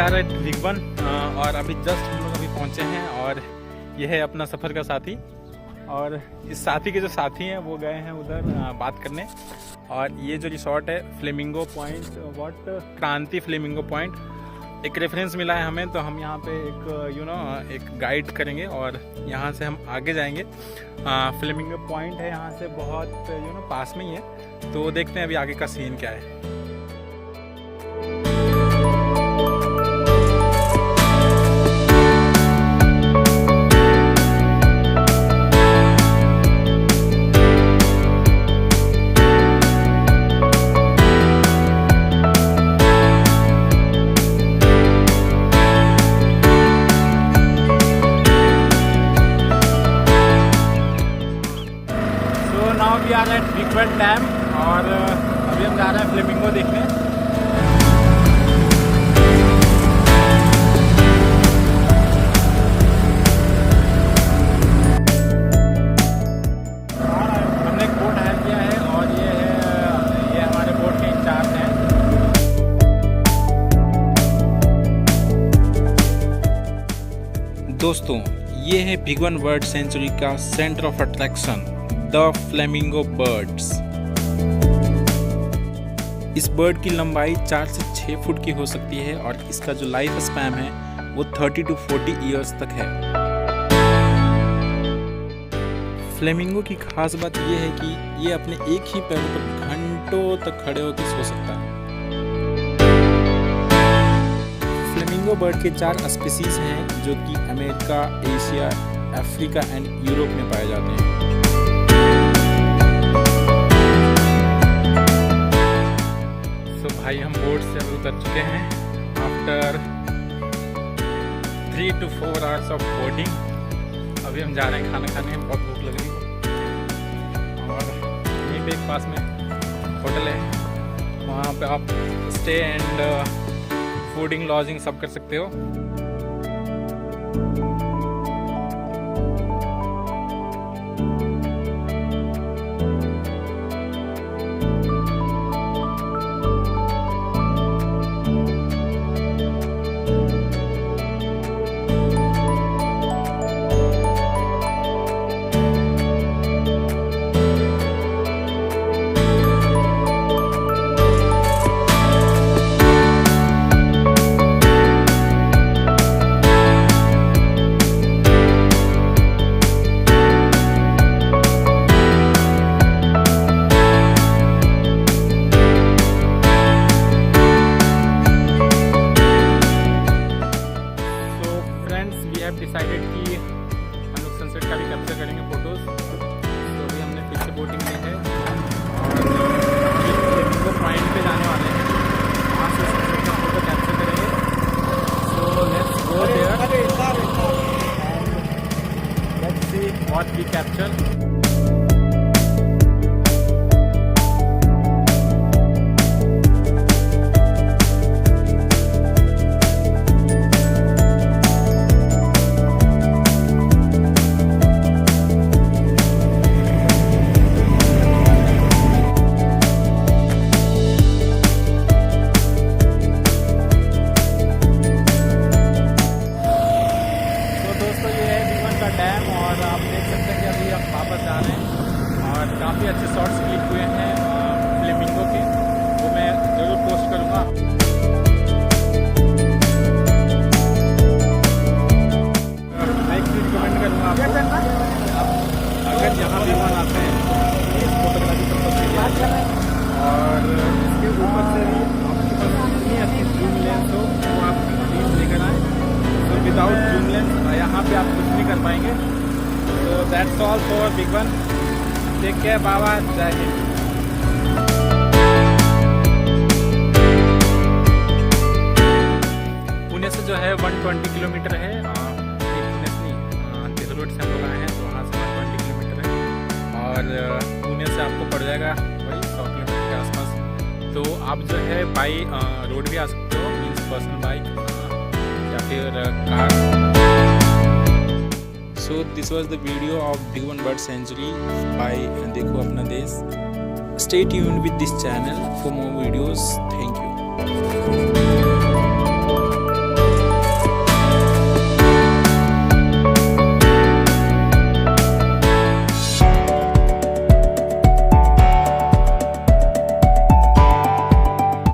Are eight Bhigwan और अभी just हम लोग अभी पहुँचे हैं और यह है अपना सफ़र का साथी। और इस साथी के जो साथी हैं वो गए हैं उधर बात करने। और ये जो रिसोर्ट है फ्लेमिंगो पॉइंट, क्रांति फ्लेमिंगो पॉइंट, एक रेफरेंस मिला है हमें, तो हम यहाँ पे एक एक गाइड करेंगे और यहाँ से हम आगे जाएंगे। फ्लेमिंगो पॉइंट है यहाँ से बहुत पास में ही है, तो देखते हैं अभी आगे का सीन क्या है। We are eight Bhigwan dam और अभी हम जा रहे हैं फ्लेमिंगो देखने। हमने एक बोट हायर किया है और ये हमारे बोट के इंचार्ज हैं। दोस्तों, ये है भिगवन बर्ड सेंचुरी का centre of attraction, the flamingo birds. इस बर्ड की लंबाई 4 से 6 फुट की हो सकती है और इसका जो लाइफ स्पैन है वो 30 to 40 ईयर्स तक है। फ्लेमिंगो की खास बात यह है कि ये अपने एक ही पैरों पर घंटों तक खड़े होकर सो सकता है। फ्लेमिंगो बर्ड के 4 स्पीसीज हैं जो कि America, Asia, Africa and Europe में पाए जाते हैं। भाई हम बोट से अभी उतर चुके हैं after 3 to 4 hours of boating. अभी हम जा रहे हैं खाना खाने, बहुत भूख लग रही है और यहीं पे एक पास में होटल है, वहाँ पे आप स्टे एंड फूडिंग लॉजिंग सब कर सकते हो। डिसाइडेड कि हम लोग सनसेट का भी कैप्चर करेंगे फोटोज। तो अभी हमने फिर से बोटिंग ली है और फ्लेमिंगो पॉइंट पे जाने वाले हैं, वहाँ से सनसेट का फोटो कैप्चर करेंगे। So let's go there and let's see what we capture. Dam और आप देख सकते हैं कि अभी हम वापस जा रहे हैं और काफ़ी अच्छे शॉट्स क्लिक हुए हैं फ्लेमिंगो के, वो मैं ज़रूर पोस्ट करूँगा। मैं एक चीज़ रिकमेंड करूँगा आपको, अगर यहाँ भिगवन आते हैं इस फोटोग्राफी पर्पज के लिए और इसके ऊपर से भी आपके पास इतनी अच्छी जूम लेंस हो तो आप प्लीज लेकर आएँ। तो विदाउट जूम लेंस यहाँ पे आप कुछ नहीं कर पाएंगे। तो that's all for Bhigwan. Take care, बाबा, जय हिंद। पुणे से जो है 120 किलोमीटर है, पुणे से नहीं, तिरुवट से हम लोग आए हैं तो वहाँ से 120 किलोमीटर है और पुणे से आपको पड़ जाएगा वही 100 किलोमीटर के आसपास। तो आप जो है बाई रोड भी आ सकते हो, मीन्स पर्सनल बाइक या फिर car. So this was the video of Bhigwan Bird Sanctuary by देखो अपना देश। Stay tuned with this channel for more videos. Thank you.